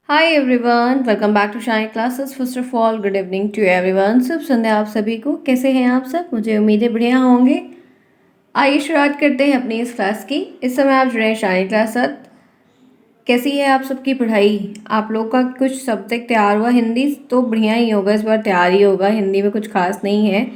Hi everyone, welcome back to shine classes. First of all good evening to everyone. शुभ संध्या आप सभी को। कैसे हैं आप सब? मुझे उम्मीद है बढ़िया होंगे। आइए शुरुआत करते हैं अपनी इस क्लास की। इस समय आप जुड़े हैं शाइन क्लास साथ। कैसी है आप सबकी पढ़ाई? आप लोग का कुछ सब्जेक्ट तैयार हुआ? हिंदी तो बढ़िया ही होगा, इस बार तैयार ही होगा। हिंदी में कुछ खास नहीं है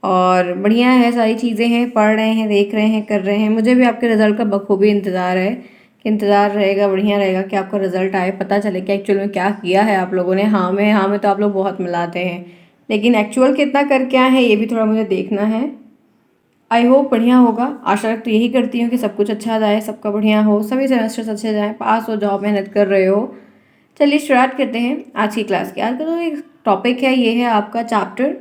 और बढ़िया है, सारी चीज़ें हैं, पढ़ रहे हैं, देख रहे हैं, कर रहे हैं। मुझे भी आपके रिज़ल्ट का बखूबी इंतज़ार है कि इंतज़ार रहेगा, बढ़िया रहेगा कि आपका रिज़ल्ट आए, पता चले कि एक्चुअल में क्या किया है आप लोगों ने। हाँ में तो आप लोग बहुत मिलाते हैं, लेकिन एक्चुअल कितना कर क्या है ये भी थोड़ा मुझे देखना है। आई होप बढ़िया होगा। आशा तो यही करती हूँ कि सब कुछ अच्छा जाए, सबका बढ़िया हो, सभी सेमेस्टर्स अच्छे जाएँ, पास हो जाओ, मेहनत कर रहे हो। चलिए शुरुआत करते हैं आज की क्लास की। आज का जो एक टॉपिक है ये है आपका चैप्टर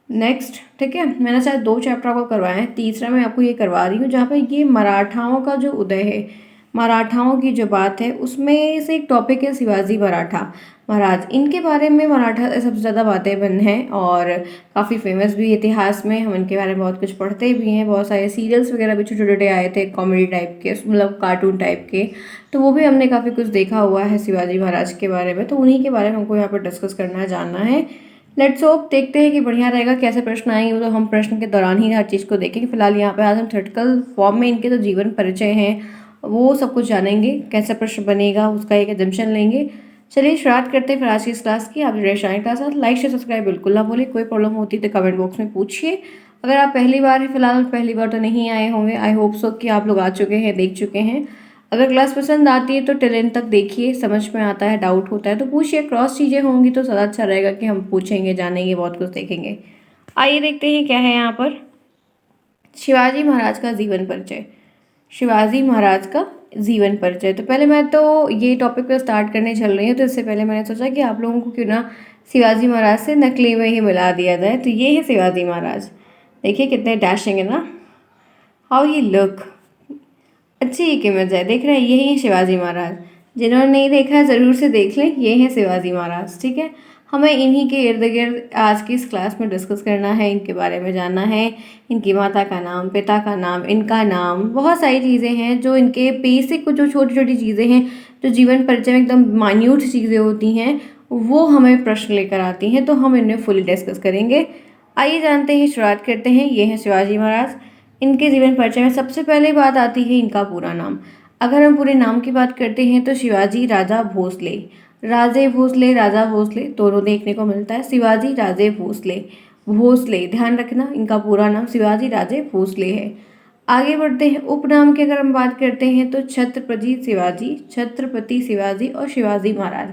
नेक्स्ट। ठीक है, मैंने शायद 2 चैप्टर आपको करवाए हैं, तीसरा मैं आपको ये करवा रही हूँ जहाँ पे ये मराठाओं का जो उदय है, मराठाओं की जो बात है, उसमें से एक टॉपिक है शिवाजी मराठा महाराज। इनके बारे में मराठा सबसे ज़्यादा बातें बन हैं और काफ़ी फेमस भी इतिहास में। हम इनके बारे में बहुत कुछ पढ़ते भी हैं, बहुत सारे सीरियल्स वगैरह भी छोटे छोटे आए थे, कॉमेडी टाइप के, मतलब कार्टून टाइप के, तो वो भी हमने काफ़ी कुछ देखा हुआ है शिवाजी महाराज के बारे में। तो उन्हीं के बारे में हमको यहाँ पर डिस्कस करना है, जानना है। लेट्स होप, देखते हैं कि बढ़िया रहेगा। कैसे प्रश्न आएंगे वो तो हम प्रश्न के दौरान ही हर चीज़ को देखेंगे। फिलहाल यहाँ पे आज हम थ्योरेटिकल फॉर्म में इनके जो जीवन परिचय हैं वो सब कुछ जानेंगे, कैसे प्रश्न बनेगा उसका एक एजम्पशन लेंगे। चलिए शुरुआत करते हैं फिर आज की इस क्लास की। आप जुड़े शाइन क्लास साथ, लाइक शेयर सब्सक्राइब बिल्कुल ना भूलें। कोई प्रॉब्लम होती है तो कमेंट बॉक्स में पूछिए। अगर आप पहली बार हैं, फिलहाल पहली बार तो नहीं आए होंगे, आई होप सो कि आप लोग आ चुके हैं, देख चुके हैं। अगर क्लास पसंद आती है तो टिल एंड तक देखिए, समझ में आता है, डाउट होता है तो पूछिए। क्रॉस चीज़ें होंगी तो ज़्यादा अच्छा रहेगा कि हम पूछेंगे, जानेंगे, बहुत कुछ देखेंगे। आइए देखते हैं क्या है यहाँ पर। शिवाजी महाराज का जीवन परिचय। शिवाजी महाराज का जीवन परिचय। तो पहले मैं तो ये टॉपिक पे स्टार्ट करने चल रही हूँ, तो इससे पहले मैंने सोचा कि आप लोगों को क्यों ना शिवाजी महाराज से नकली में ही मिला दिया जाए। तो ये है शिवाजी महाराज। देखिए कितने डैशिंग है ना, हाउ ही लुक। अच्छी एक इमेज है, देख रहे हैं, यही है शिवाजी महाराज। जिन्होंने नहीं देखा है ज़रूर से देख लें, ये है शिवाजी महाराज। ठीक है, हमें इन्हीं के इर्द गिर्द आज की इस क्लास में डिस्कस करना है, इनके बारे में जानना है। इनकी माता का नाम, पिता का नाम, इनका नाम, बहुत सारी चीज़ें हैं जो इनके बेसिक जो छोटी छोटी चीज़ें हैं, जो जीवन परिचय में एकदम मान्यूट चीज़ें होती हैं, वो हमें प्रश्न लेकर आती हैं, तो हम इन्हें फुली डिस्कस करेंगे। आइए जानते हैं, शुरुआत करते हैं। ये है शिवाजी महाराज। इनके जीवन परिचय में सबसे पहले बात आती है इनका पूरा नाम। अगर हम पूरे नाम की बात करते हैं तो शिवाजी राजा भोसले, राजे भोसले, राजा भोसले दोनों देखने को मिलता है। शिवाजी राजे भोसले, भोसले ध्यान रखना, इनका पूरा नाम शिवाजी राजे भोसले है। आगे बढ़ते हैं, उपनाम की अगर हम बात करते हैं तो छत्रपति शिवाजी, छत्रपति शिवाजी और शिवाजी महाराज,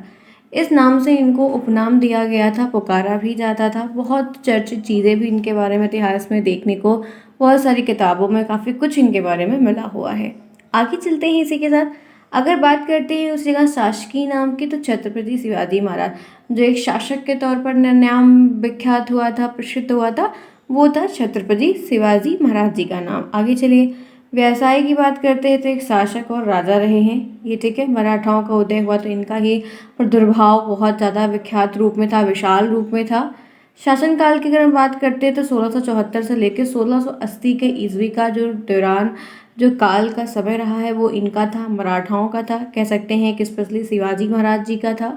इस नाम से इनको उपनाम दिया गया था, पुकारा भी जाता था। बहुत चर्चित चीज़ें भी इनके बारे में इतिहास में देखने को, बहुत सारी किताबों में काफ़ी कुछ इनके बारे में मिला हुआ है। आगे चलते हैं इसी के साथ। अगर बात करते हैं उस जगह शासकीय नाम की, तो छत्रपति शिवाजी महाराज जो एक शासक के तौर पर नाम विख्यात हुआ था, प्रसिद्ध हुआ था, वो था छत्रपति शिवाजी महाराज जी का नाम। आगे चलिए, व्यवसाय की बात करते हैं तो एक शासक और राजा रहे हैं ये। ठीक है, मराठाओं का उदय हुआ तो इनका ही प्रादुर्भाव बहुत ज़्यादा विख्यात रूप में था, विशाल रूप में था। शासनकाल की अगर हम बात करते हैं तो 1674 से लेकर 1680 के ईस्वी का जो दौरान, जो काल का समय रहा है, वो इनका था, मराठाओं का था, कह सकते हैं कि स्पेशली शिवाजी महाराज जी का था।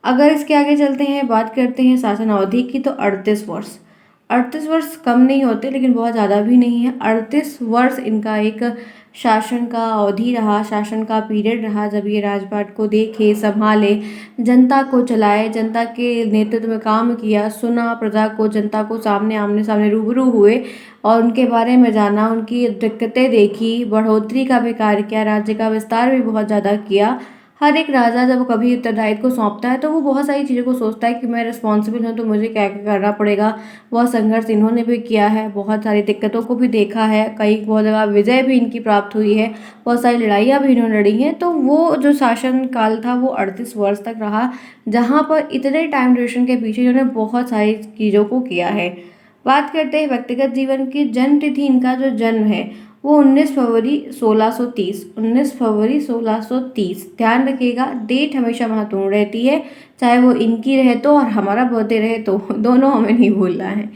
अगर इसके आगे चलते हैं, बात करते हैं शासन अवधि की, तो 38 वर्ष। 38 वर्ष कम नहीं होते लेकिन बहुत ज़्यादा भी नहीं है। 38 वर्ष इनका एक शासन का अवधि रहा, शासन का पीरियड रहा, जब ये राजपाट को देखे, संभाले, जनता को चलाए, जनता के नेतृत्व में काम किया, सुना प्रजा को, जनता को सामने आमने सामने रूबरू हुए और उनके बारे में जाना, उनकी दिक्कतें देखी, बढ़ोतरी का भी कार्य किया, राज्य का विस्तार भी बहुत ज़्यादा किया। हर एक राजा जब कभी उत्तरदायित्व को सौंपता है तो वो बहुत सारी चीज़ों को सोचता है कि मैं रिस्पॉन्सिबल हूँ तो मुझे क्या क्या करना पड़ेगा। बहुत संघर्ष इन्होंने भी किया है, बहुत सारी दिक्कतों को भी देखा है, कई बहुत जगह विजय भी इनकी प्राप्त हुई है, बहुत सारी लड़ाइयाँ भी इन्होंने लड़ी हैं। तो वो जो शासन काल था वो 38 वर्ष तक रहा, जहाँ पर इतने टाइम ड्यूरेशन के पीछे इन्होंने बहुत सारी चीज़ों को किया है। बात करते हैं व्यक्तिगत जीवन की। जन्म तिथि, इनका जो जन्म है वो 19 फरवरी 1630, 19 फरवरी 1630। ध्यान रखिएगा, डेट हमेशा महत्वपूर्ण रहती है, चाहे वो इनकी रहे तो और हमारा बर्थडे रहे तो, दोनों हमें नहीं भूलना है।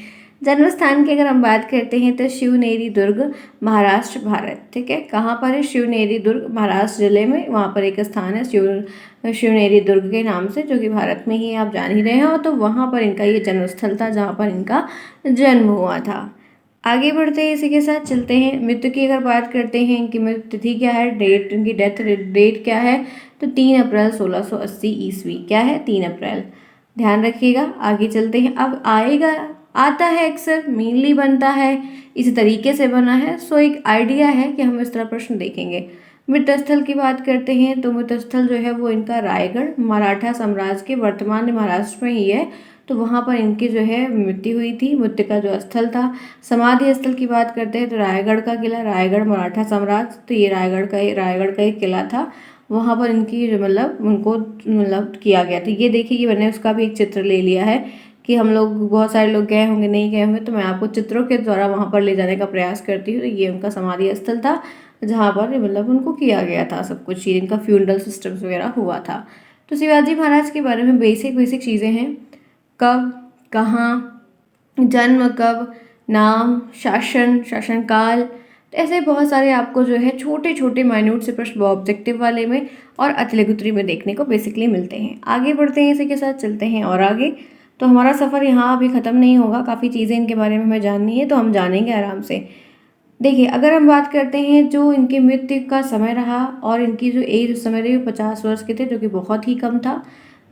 जन्म स्थान की अगर हम बात करते हैं तो शिवनेरी दुर्ग, महाराष्ट्र, भारत। ठीक है, कहाँ पर है? शिवनेरी दुर्ग, महाराष्ट्र जिले में, वहाँ पर एक स्थान है शिवनेरी दुर्ग के नाम से, जो कि भारत में ही है, आप जान ही रहे हो। तो वहाँ पर इनका ये जन्म स्थल था जहाँ पर इनका जन्म हुआ था। आगे बढ़ते हैं, इसी के साथ चलते हैं। मृत्यु की अगर बात करते हैं, इनकी मृत्यु तिथि क्या है, डेट, इनकी डेथ डेट क्या है, तो 3 अप्रैल 1680 ईस्वी। क्या है? 3 अप्रैल। ध्यान रखिएगा। आगे चलते हैं। अब आएगा, आता है, अक्सर मेनली बनता है, इसी तरीके से बना है, सो एक आइडिया है कि हम इस तरह प्रश्न देखेंगे। मृतस्थल की बात करते हैं तो मृतस्थल जो है वो इनका रायगढ़, मराठा साम्राज्य के वर्तमान महाराष्ट्र में ही है। तो वहाँ पर इनकी जो है मृत्यु हुई थी। मृत्यु का जो स्थल था, समाधि स्थल की बात करते हैं तो रायगढ़ का किला, रायगढ़ मराठा साम्राज्य, तो ये रायगढ़ का एक किला था। वहाँ पर इनकी मतलब उनको मतलब किया गया था। ये देखिए, ये मैंने उसका भी एक चित्र ले लिया है कि हम लोग बहुत सारे लोग गए होंगे, नहीं गए होंगे, तो मैं आपको चित्रों के द्वारा वहाँ पर ले जाने का प्रयास करती हूँ। तो ये उनका समाधि स्थल था जहाँ पर मतलब उनको किया गया था सब कुछ, ये इनका फ्यूनरल सिस्टम्स वगैरह हुआ था। तो शिवाजी महाराज के बारे में बेसिक बेसिक चीज़ें हैं। कब, कहाँ, जन्म कब, नाम, शासन, शासनकाल, तो ऐसे बहुत सारे आपको जो है छोटे छोटे माइन्यूट से प्रश्न ऑब्जेक्टिव वाले में और अतलेगुत्री में देखने को बेसिकली मिलते हैं। आगे बढ़ते हैं, इसी के साथ चलते हैं और आगे। तो हमारा सफ़र यहाँ अभी ख़त्म नहीं होगा, काफ़ी चीज़ें इनके बारे में हमें जाननी है, तो हम जानेंगे आराम से। देखिए, अगर हम बात करते हैं जो इनकी मृत्यु का समय रहा और इनकी जो एज उस समय रही, वो 50 वर्ष के थे, जो कि बहुत ही कम था।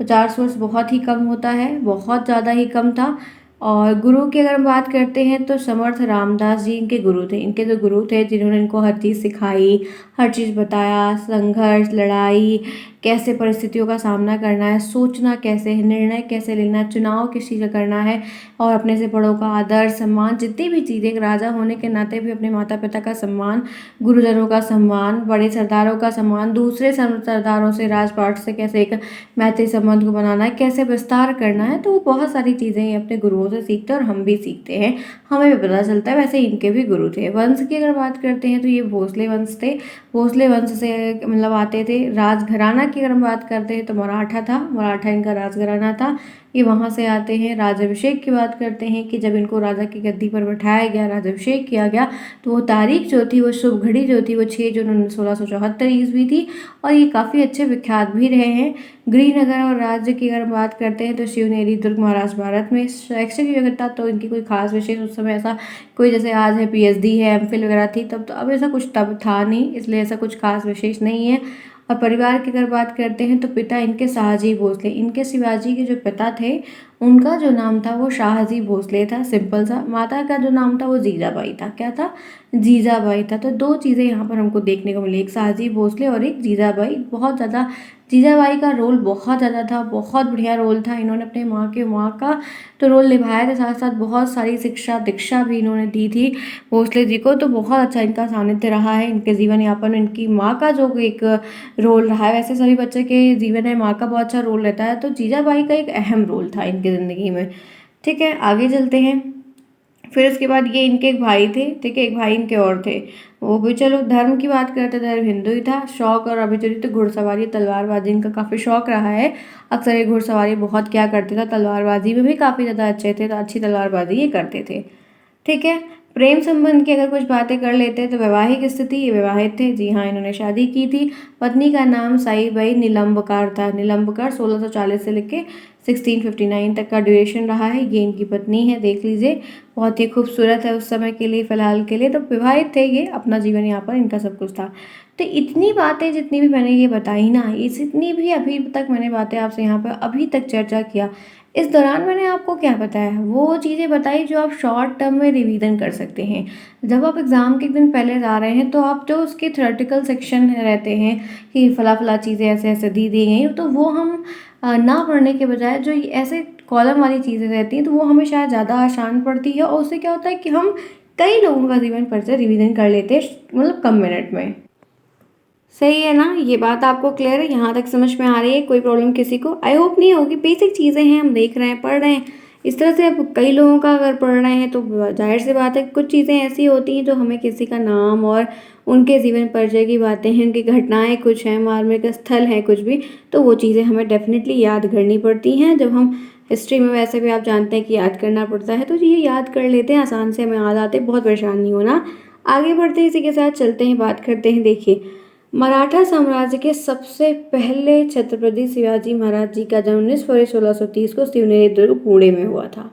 50 वर्ष बहुत ही कम होता है, बहुत ज़्यादा ही कम था। और गुरु की अगर हम बात करते हैं तो समर्थ रामदास जी इनके गुरु थे। इनके जो गुरु थे जिन्होंने इनको हर चीज़ सिखाई, हर चीज़ बताया, संघर्ष, लड़ाई, कैसे परिस्थितियों का सामना करना है, सोचना कैसे है, निर्णय कैसे लेना है, चुनाव किस चीज़ का करना है, और अपने से बड़ों का आदर सम्मान, जितनी भी चीज़ें, एक राजा होने के नाते भी अपने माता पिता का सम्मान, गुरुजनों का सम्मान, बड़े सरदारों का सम्मान, दूसरे सरदारों से, राजपाट से कैसे एक मैत्री संबंध को बनाना है, कैसे विस्तार करना है, तो वो बहुत सारी चीज़ें ये अपने गुरुओं से सीखते हैं और हम भी सीखते हैं, हमें भी पता चलता है। वैसे इनके भी गुरु थे। वंश की अगर बात करते हैं तो ये भोसले वंश थे। भोसले वंश से मतलब आते थे। राजघराना की अगर हम बात करते हैं तो मराठा था, मराठा इनका राजघराना था, ये वहाँ से आते हैं। राज्याभिषेक की बात करते हैं कि जब इनको राजा की गद्दी पर बैठाया गया, राज्याभिषेक किया गया, तो वो तारीख जो थी, वो शुभ घड़ी जो थी, वो 6 जून 1674 ईस्वी थी। और ये काफ़ी अच्छे विख्यात भी रहे हैं। गृहनगर और राज्य की अगर हम बात करते हैं तो शिवनेरी दुर्ग, महाराष्ट्र, भारत में। शैक्षिक योग्यता तो इनकी कोई खास विशेष उस समय ऐसा कोई, जैसे आज है पीएचडी है, एमफिल वगैरह थी तब, तो अब ऐसा कुछ तब था नहीं, इसलिए ऐसा कुछ खास विशेष नहीं है। और परिवार की अगर बात करते हैं तो पिता इनके शाहजी भोसले, इनके शिवाजी के जो पिता थे उनका जो नाम था वो शाहजी भोसले था, सिंपल सा। माता का जो नाम था वो जीजाबाई था। क्या था? जीजाबाई था। तो दो चीज़ें यहाँ पर हमको देखने को मिली, एक शाहजी भोसले और एक जीजाबाई। बहुत ज़्यादा जीजाबाई का रोल बहुत ज़्यादा था, बहुत बढ़िया रोल था। इन्होंने अपने माँ का तो रोल निभाया था, साथ साथ बहुत सारी शिक्षा दीक्षा भी इन्होंने दी थी भोसले जी को। तो बहुत अच्छा इनका सानिध्य रहा है इनके जीवन यापन में। इनकी माँ का जो एक रोल रहा है, वैसे सभी बच्चे के जीवन में माँ का बहुत अच्छा रोल रहता है, तो जीजाबाई का एक अहम रोल था इनकी ज़िंदगी में। ठीक है, आगे चलते हैं। फिर उसके बाद ये इनके एक भाई थे, ठीक है, एक भाई इनके और थे, वो भी, चलो धर्म की बात करते, धर्म हिंदू ही था। शौक और अभिरुचि तो घुड़सवारी, तलवारबाजी इनका काफ़ी शौक रहा है। अक्सर ये घुड़सवारी बहुत क्या करते थे, तलवारबाजी में भी काफ़ी ज़्यादा अच्छे थे, तो अच्छी तलवारबाजी ये करते थे। ठीक है, प्रेम संबंध की अगर कुछ बातें कर लेते हैं तो वैवाहिक स्थिति, ये विवाहित थे, जी हाँ, इन्होंने शादी की थी। पत्नी का नाम साईबाई निलंबकार था। निलंबकार 1640 से लेके 1659 तक का ड्यूरेशन रहा है। ये इनकी पत्नी है, देख लीजिए, बहुत ही खूबसूरत है उस समय के लिए, फ़िलहाल के लिए। तो विवाहित थे ये, अपना जीवन यहाँ पर इनका सब कुछ था। तो इतनी बातें जितनी भी मैंने ये बताई ना, इस इतनी भी अभी तक मैंने बातें आपसे यहाँ पर अभी तक चर्चा किया, इस दौरान मैंने आपको क्या बताया, वो चीज़ें बताई जो आप शॉर्ट टर्म में रिवीजन कर सकते हैं। जब आप एग्ज़ाम के एक दिन पहले जा रहे हैं तो आप जो उसके थ्योरेटिकल सेक्शन रहते हैं कि फला फला चीज़ें ऐसे ऐसे दी दी गई, तो वो हम ना पढ़ने के बजाय जो ये ऐसे कॉलम वाली चीज़ें रहती हैं तो वो हमें शायद ज़्यादा आसान पड़ती है, और उससे क्या होता है कि हम कई लोगों का जीवन परिचय रिवीजन कर लेते हैं, मतलब कम मिनट में। सही है ना? ये बात आपको क्लियर है? यहाँ तक समझ में आ रही है? कोई प्रॉब्लम किसी को? आई होप नहीं होगी। बेसिक चीज़ें हैं, हम देख रहे हैं, पढ़ रहे हैं, इस तरह से अब कई लोगों का अगर पढ़ रहे हैं तो जाहिर सी बात है कुछ चीज़ें ऐसी होती हैं जो हमें किसी का नाम और उनके जीवन परिचय की बातें हैं, उनकी घटनाएं कुछ हैं, मार्मिक स्थल हैं कुछ भी, तो वो चीज़ें हमें डेफिनेटली याद करनी पड़ती हैं। जब हम हिस्ट्री में वैसे भी आप जानते हैं कि याद करना पड़ता है, तो ये याद कर लेते हैं, आसान से हमें याद आते, बहुत परेशान नहीं होना। आगे बढ़ते हैं, इसी के साथ चलते हैं, बात करते हैं। देखिए, मराठा साम्राज्य के सबसे पहले छत्रपति शिवाजी महाराज जी का जन्म 19 फरवरी 1630 को शिवनेरी दुर्ग पुणे में हुआ था।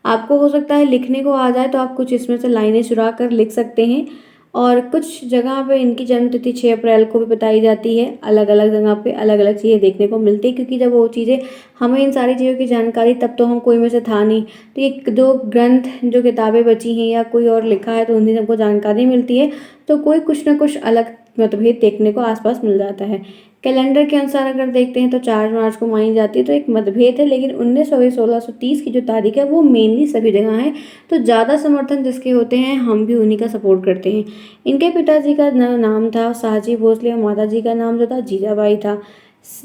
आपको हो सकता है लिखने को आ जाए तो आप कुछ इसमें से लाइनें चुरा कर लिख सकते हैं, और कुछ जगह पे इनकी जन्म तिथि 6 अप्रैल को भी बताई जाती है। अलग अलग जगह पे अलग अलग चीज़ें देखने को मिलती है, क्योंकि जब वो चीज़ें हमें इन सारी चीज़ों की जानकारी, तब तो हम कोई में से था नहीं, तो ये जो ग्रंथ जो किताबें बची हैं या कोई और लिखा है तो उन्हीं सबको जानकारी मिलती है, तो कोई कुछ ना कुछ अलग मतभेद देखने को आसपास मिल जाता है। कैलेंडर के अनुसार अगर देखते हैं तो 4 मार्च को मानी जाती है, तो एक मतभेद है, लेकिन 19 फरवरी 1630 की जो तारीख है वो मेनली सभी जगह है, तो ज़्यादा समर्थन जिसके होते हैं हम भी उन्हीं का सपोर्ट करते हैं। इनके पिताजी का नाम था शाहजी भोसले और माताजी का नाम जो था जीजाबाई था।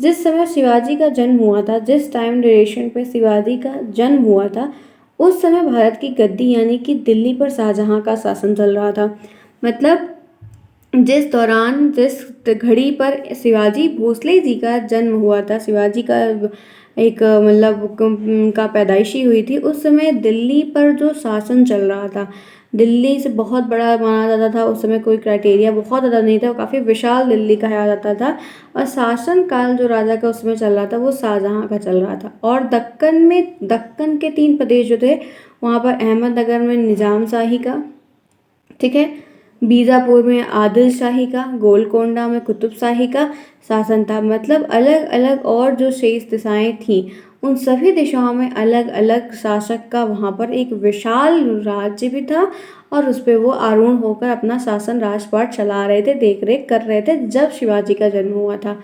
जिस समय शिवाजी का जन्म हुआ था, जिस टाइम ड्यूरेशन पे शिवाजी का जन्म हुआ था, उस समय भारत की गद्दी यानी कि दिल्ली पर शाहजहां का शासन चल रहा था। मतलब जिस दौरान जिस घड़ी पर शिवाजी भोसले जी का जन्म हुआ था, शिवाजी का एक मतलब का पैदाइशी हुई थी, उस समय दिल्ली पर जो शासन चल रहा था, दिल्ली से बहुत बड़ा माना जाता था उस समय, कोई क्राइटेरिया बहुत ज़्यादा नहीं था, काफ़ी विशाल दिल्ली कहा जाता था, और शासन काल जो राजा का उस समय चल रहा था वो शाहजहां का चल रहा था। और दक्कन के 3 प्रदेश जो थे, वहाँ पर अहमदनगर में निज़ाम शाही का, ठीक है, बीजापुर में आदिल शाही का, गोलकोंडा में कुतुब शाही का शासन था। मतलब अलग अलग और जो शेष दिशाएं थीं, उन सभी दिशाओं में अलग अलग शासक का वहाँ पर एक विशाल राज्य भी था, और उस पर वो आरूढ़ होकर अपना शासन राजपाट चला रहे थे, देख रेख कर रहे थे जब शिवाजी का जन्म हुआ था।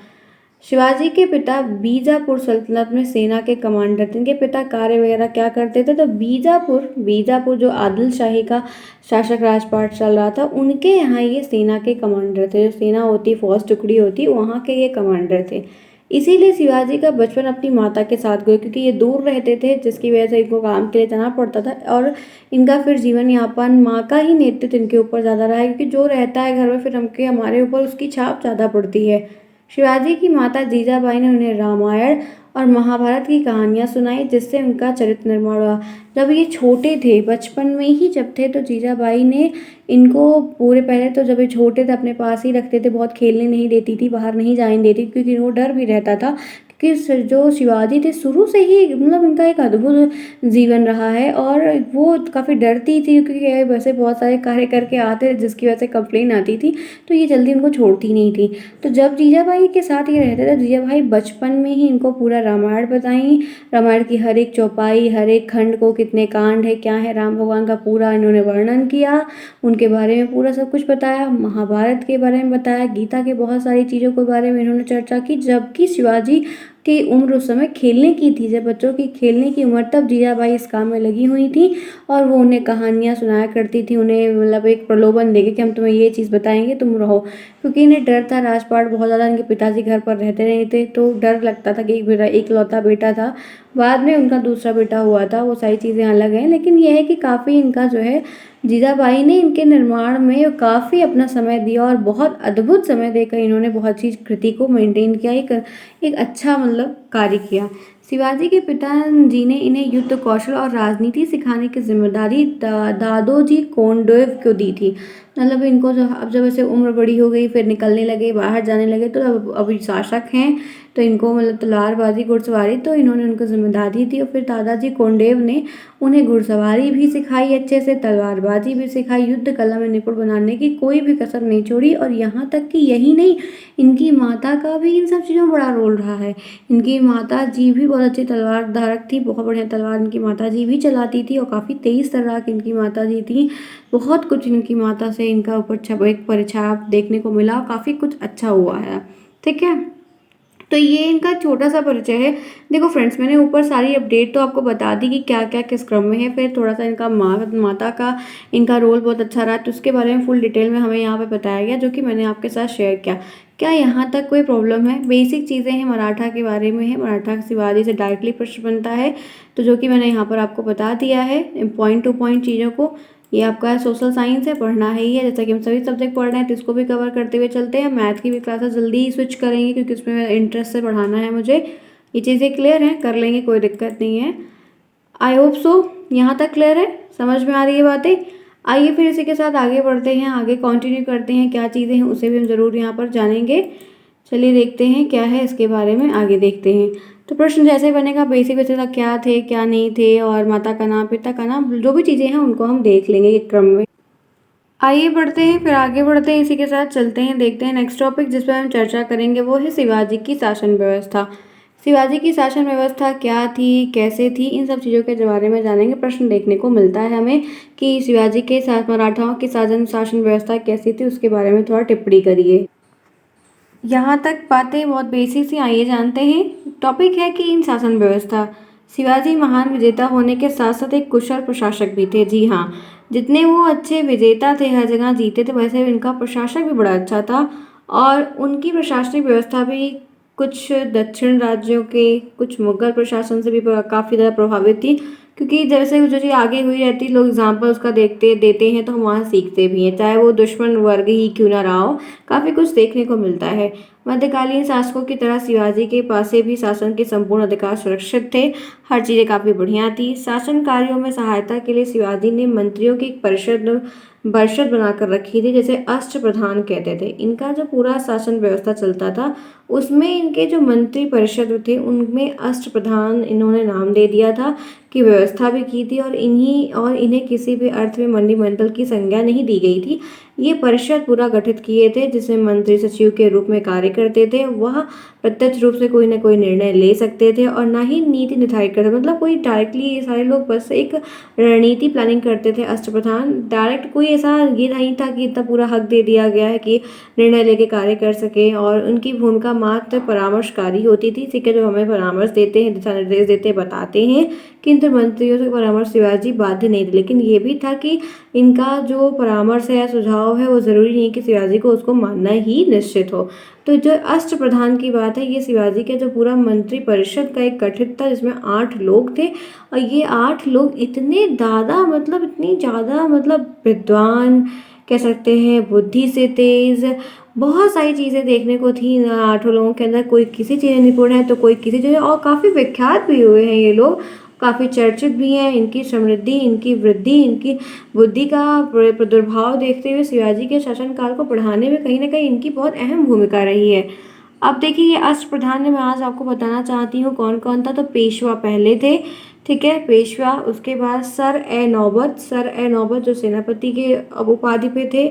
शिवाजी के पिता बीजापुर सल्तनत में सेना के कमांडर थे। इनके पिता कार्य वगैरह क्या करते थे, तो बीजापुर बीजापुर जो आदिल शाही का शासक राजपाट चल रहा था, उनके यहाँ ये सेना के कमांडर थे। जो सेना होती, फौज टुकड़ी होती, वहाँ के ये कमांडर थे। इसीलिए शिवाजी का बचपन अपनी माता के साथ गया, क्योंकि ये दूर रहते थे, जिसकी वजह से इनको काम के लिए जाना पड़ता था, और इनका फिर जीवन यापन माँ का ही नेतृत्व इनके ऊपर ज़्यादा रहा है, क्योंकि जो रहता है घर में फिर हमारे ऊपर उसकी छाप ज़्यादा पड़ती है। शिवाजी की माता जीजाबाई ने उन्हें रामायण और महाभारत की कहानियाँ सुनाई, जिससे उनका चरित्र निर्माण हुआ। जब ये छोटे थे, बचपन में ही जब थे, तो जीजाबाई ने इनको पूरे, पहले तो जब ये छोटे थे अपने पास ही रखते थे, बहुत खेलने नहीं देती थी, बाहर नहीं जाने देती, क्योंकि इनको डर भी रहता था कि जो शिवाजी थे शुरू से ही मतलब इनका एक अद्भुत जीवन रहा है, और वो काफ़ी डरती थी, क्योंकि ये वैसे बहुत सारे कार्य करके आते थे जिसकी वजह से कंप्लेन आती थी, तो ये जल्दी उनको छोड़ती नहीं थी। तो जब जीजाबाई के साथ ये रहते थे, जीजाबाई बचपन में ही इनको पूरा रामायण बताई, रामायण की हर एक चौपाई, हर एक खंड को, कितने कांड है, क्या है, राम भगवान का पूरा इन्होंने वर्णन किया, उनके बारे में पूरा सब कुछ बताया, महाभारत के बारे में बताया, गीता के बहुत सारी चीज़ों के बारे में इन्होंने चर्चा की। जबकि शिवाजी की उम्र उस समय खेलने की थी, जब बच्चों की खेलने की उम्र, तब जीजाबाई इस काम में लगी हुई थी, और वो उन्हें कहानियाँ सुनाया करती थी, उन्हें मतलब एक प्रलोभन देके कि हम तुम्हें ये चीज़ बताएंगे, तुम रहो, क्योंकि इन्हें डर था, राजपाट बहुत ज़्यादा, इनके पिताजी घर पर रहते नहीं थे, तो डर लगता था कि एक लौता बेटा था। बाद में उनका दूसरा बेटा हुआ था, वो सारी चीज़ें अलग हैं, लेकिन यह है कि काफ़ी इनका जो है, जीजाबाई ने इनके निर्माण में काफ़ी अपना समय दिया, और बहुत अद्भुत समय देकर इन्होंने बहुत चीज़ कृति को मेंटेन किया, एक अच्छा मतलब कार्य किया। शिवाजी के पिताजी ने इन्हें युद्ध कौशल और राजनीति सिखाने की जिम्मेदारी दादोजी कोंडदेव को दी थी। मतलब इनको अब जब ऐसे उम्र बड़ी हो गई, फिर निकलने लगे, बाहर जाने लगे, तो अब अभी शासक हैं, तो इनको मतलब तलवारबाजी, घुड़सवारी, तो इन्होंने उनको जिम्मेदारी दी, और फिर दादाजी कोंडदेव ने उन्हें घुड़सवारी भी सिखाई अच्छे से, तलवारबाजी भी सिखाई, युद्ध कला में निपुण बनाने की कोई भी कसर नहीं छोड़ी। और यहाँ तक कि यही नहीं, इनकी माता का भी इन सब चीज़ों में बड़ा रोल रहा है। इनकी माता जी भी बहुत अच्छी तलवार धारक थी, बहुत बढ़िया तलवार इनकी माता जी भी चलाती थी, और काफ़ी तेज़ तर्राक इनकी माता जी थी। बहुत कुछ इनकी माता से इनका ऊपर एक परिछाया देखने को मिला, काफ़ी कुछ अच्छा हुआ है, ठीक है। तो ये इनका छोटा-सा परिचय है। देखो फ्रेंड्स, मैंने ऊपर सारी अपडेट तो आपको बता दी कि क्या-क्या किस क्रम में है, फिर थोड़ा-सा इनका माता का इनका रोल बहुत अच्छा रहा, तो उसके बारे में फुल डिटेल में हमें यहाँ पे बताया गया, जो कि मैंने आपके साथ शेयर किया। क्या यहाँ तक कोई प्रॉब्लम है? बेसिक चीज़ें हैं, मराठा के बारे में है, मराठा शिवाजी से डायरेक्टली प्रश्न बनता है, तो जो कि मैंने यहाँ पर आपको बता दिया है पॉइंट टू पॉइंट चीज़ों को। ये आपका सोशल साइंस है, पढ़ना है ही है, जैसा कि हम सभी सब्जेक्ट पढ़ रहे हैं, तो इसको भी कवर करते हुए चलते हैं। मैथ की भी क्लासेस जल्दी ही स्विच करेंगे, क्योंकि उसमें इंटरेस्ट से पढ़ाना है मुझे। ये चीज़ें क्लियर हैं, कर लेंगे, कोई दिक्कत नहीं है। आई होप सो यहाँ तक क्लियर है, समझ में आ रही है बातें। आइए फिर इसी के साथ आगे बढ़ते हैं, आगे कंटिन्यू करते हैं, क्या चीज़ें हैं उसे भी हम ज़रूर यहाँ पर जानेंगे। चलिए देखते हैं क्या है इसके बारे में, आगे देखते हैं। तो प्रश्न जैसे बनेगा, बेसिक बेसिक क्या थे क्या नहीं थे, और माता का नाम, पिता का नाम, जो भी चीज़ें हैं उनको हम देख लेंगे एक क्रम में। आइए बढ़ते हैं, फिर आगे बढ़ते हैं, इसी के साथ चलते हैं, देखते हैं नेक्स्ट टॉपिक जिस पर हम चर्चा करेंगे, वो है शिवाजी की शासन व्यवस्था। शिवाजी की शासन व्यवस्था क्या थी, कैसे थी, इन सब चीज़ों के बारे में जानेंगे। प्रश्न देखने को मिलता है हमें कि शिवाजी के साथ मराठाओं की शासन व्यवस्था कैसी थी, उसके बारे में थोड़ा टिप्पणी करिए। यहाँ तक बातें बहुत बेसिक सी, आइए जानते हैं। टॉपिक है कि इन शासन व्यवस्था। शिवाजी महान विजेता होने के साथ साथ एक कुशल प्रशासक भी थे। जी हाँ, जितने वो अच्छे विजेता थे, हर जगह जीते थे, वैसे इनका प्रशासक भी बड़ा अच्छा था। और उनकी प्रशासनिक व्यवस्था भी कुछ दक्षिण राज्यों के, कुछ मुगल प्रशासन से भी काफ़ी ज़्यादा प्रभावित थी, क्योंकि जैसे जो चीज़ आगे हुई रहती, लोग एग्जाम्पल उसका देखते देते हैं, तो हम वहाँ सीखते भी हैं, चाहे वो दुश्मन वर्ग ही क्यों ना रहा हो। काफ़ी कुछ देखने को मिलता है। मध्यकालीन शासकों की तरह शिवाजी के पास से भी शासन के संपूर्ण अधिकार सुरक्षित थे। हर चीज़ें काफ़ी बढ़िया थी। शासन कार्यों में सहायता के लिए शिवाजी ने मंत्रियों की एक परिषद बनाकर रखी थी, जैसे अष्टप्रधान कहते थे। इनका जो पूरा शासन व्यवस्था चलता था, उसमें इनके जो मंत्री परिषद थे, उनमें अष्टप्रधान इन्होंने नाम दे दिया था, की व्यवस्था भी की थी, और इन्हें किसी भी अर्थ में मंत्रिमंडल की संज्ञा नहीं दी गई थी। ये परिषद पूरा गठित किए थे, जिसमें मंत्री सचिव के रूप में कार्य करते थे। वह प्रत्यक्ष रूप से कोई ना कोई निर्णय ले सकते थे, और ना ही नीति निर्धारित करते, मतलब कोई डायरेक्टली, ये सारे लोग बस एक रणनीति प्लानिंग करते थे। अष्टप्रधान डायरेक्ट कोई ऐसा ये नहीं था कि इतना पूरा हक दे दिया गया है कि निर्णय लेके कार्य कर सके, और उनकी भूमिका मात्र परामर्शकारी होती थी। ठीक है, जो हमें परामर्श देते हैं, दिशा निर्देश देते हैं, बताते हैं, किंतु मंत्रियों से परामर्श शिवाजी बाध्य नहीं थे। लेकिन ये भी था कि इनका जो परामर्श है या सुझाव है, वो ज़रूरी नहीं कि शिवाजी को उसको मानना ही निश्चित हो। तो जो अष्टप्रधान की बात है, ये शिवाजी के जो पूरा मंत्री परिषद का एक गठित था, जिसमें 8 लोग थे, और ये 8 लोग इतने ज़्यादा, मतलब इतनी ज़्यादा, मतलब विद्वान कह सकते हैं, बुद्धि से तेज, बहुत सारी चीज़ें देखने को थी इन 8 लोगों के अंदर। कोई किसी चीज़ में निपुण है, तो कोई किसी चीज़ में, और काफ़ी विख्यात भी हुए हैं ये लोग, काफ़ी चर्चित भी हैं। इनकी समृद्धि, इनकी वृद्धि, इनकी बुद्धि का प्रादुर्भाव देखते हुए शिवाजी के शासनकाल को बढ़ाने में कहीं ना कहीं इनकी बहुत अहम भूमिका रही है। अब देखिए, ये अष्टप्रधान में मैं आज आपको बताना चाहती हूँ कौन कौन था। तो पेशवा पहले थे, ठीक है, पेशवा। उसके बाद सर ए नौबत जो सेनापति के उपाधि पे थे।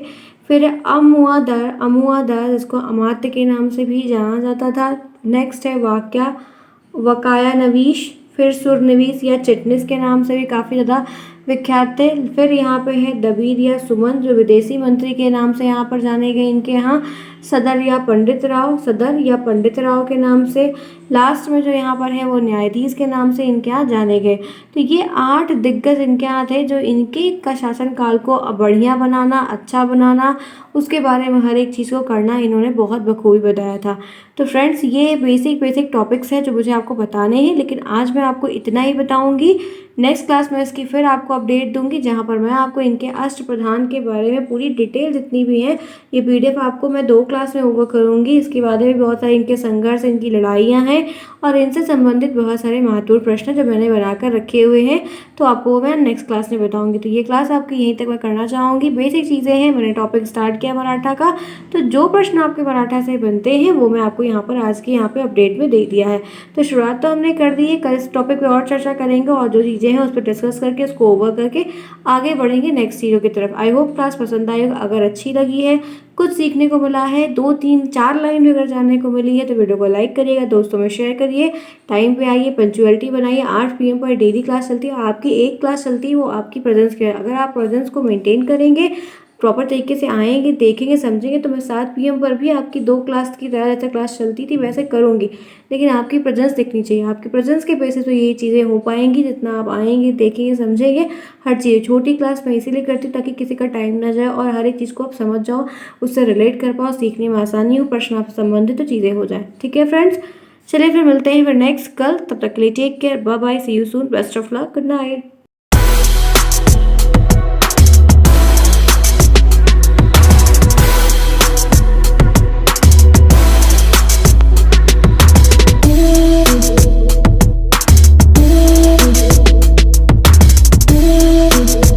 फिर अमुआदर जिसको अमात्य के नाम से भी जाना जाता था। नेक्स्ट है वकाया नवीश। फिर सुरनवीस या चिटनिस के नाम से भी काफ़ी ज़्यादा विख्यात थे। फिर यहाँ पे है दबीर या सुमन, जो विदेशी मंत्री के नाम से यहाँ पर जाने गए इनके यहाँ। सदर या पंडित राव के नाम से। लास्ट में जो यहाँ पर है, वो न्यायाधीश के नाम से इनके यहाँ जाने गए। तो ये 8 दिग्गज इनके यहाँ थे, जो इनके का शासनकाल को बढ़िया बनाना, अच्छा बनाना, उसके बारे में हर एक चीज़ को करना इन्होंने बहुत बखूबी बताया था। तो फ्रेंड्स, ये बेसिक टॉपिक्स हैं जो मुझे आपको बताने हैं, लेकिन आज मैं आपको इतना ही बताऊंगी। नेक्स्ट क्लास में इसकी फिर आपको अपडेट दूंगी, जहां पर मैं आपको इनके अष्टप्रधान के बारे में पूरी डिटेल जितनी भी है, ये पीडीएफ आपको मैं 2 क्लास में ओवर करूंगी। इसके बाद में बहुत सारे इनके संघर्ष, इनकी लड़ाइयाँ हैं, और इनसे संबंधित बहुत सारे महत्वपूर्ण प्रश्न जो मैंने बनाकर रखे हुए हैं, तो आपको मैं नेक्स्ट क्लास में बताऊंगी। तो ये क्लास आपकी यहीं तक मैं करना चाहूँगी। बेसिक चीज़ें हैं, मैंने टॉपिक स्टार्ट किया मराठा का, तो जो प्रश्न आपके मराठा से बनते हैं, वो मैं आपको यहाँ पर आज के यहाँ पे अपडेट में दे दिया है। तो शुरुआत तो हमने कर दी है, कल इस टॉपिक पे और चर्चा करेंगे, और जो चीज़ें हैं उस पर डिस्कस करके उसको ओवर करके आगे बढ़ेंगे नेक्स्ट चीज़ों की तरफ। आई होप क्लास पसंद आई। अगर अच्छी लगी है, कुछ सीखने को मिला है, 2 3 4 लाइन भी अगर जानने को मिली है, तो वीडियो को लाइक करिएगा, दोस्तों में शेयर करिए, टाइम पे आइए, पंचुअलिटी बनाइए। 8 PM पर डेली क्लास चलती है, आपकी एक क्लास चलती है, वो आपकी प्रेजेंस के, अगर आप प्रेजेंस को मेंटेन करेंगे, प्रॉपर तरीके से आएंगे, देखेंगे, समझेंगे, तो मैं 7 PM पर भी आपकी 2 क्लास की तरह जैसे क्लास चलती थी वैसे करूँगी। लेकिन आपकी प्रेजेंस दिखनी चाहिए, आपकी प्रेजेंस के बेसिस पे ये चीज़ें हो पाएंगी जितना आप आएंगे, देखेंगे, समझेंगे हर चीज़। छोटी क्लास मैं इसीलिए करती हूँ ताकि किसी का टाइम ना जाए और हर एक चीज़ को आप समझ जाओ, उससे रिलेट कर पाओ, सीखने में आसानी हो, प्रश्न आपसे संबंधित तो चीज़ें हो जाए। ठीक है फ्रेंड्स, चलिए फिर मिलते हैं फिर नेक्स्ट कल। तब तक के लिए take care, bye bye, see you soon, best of luck, good night.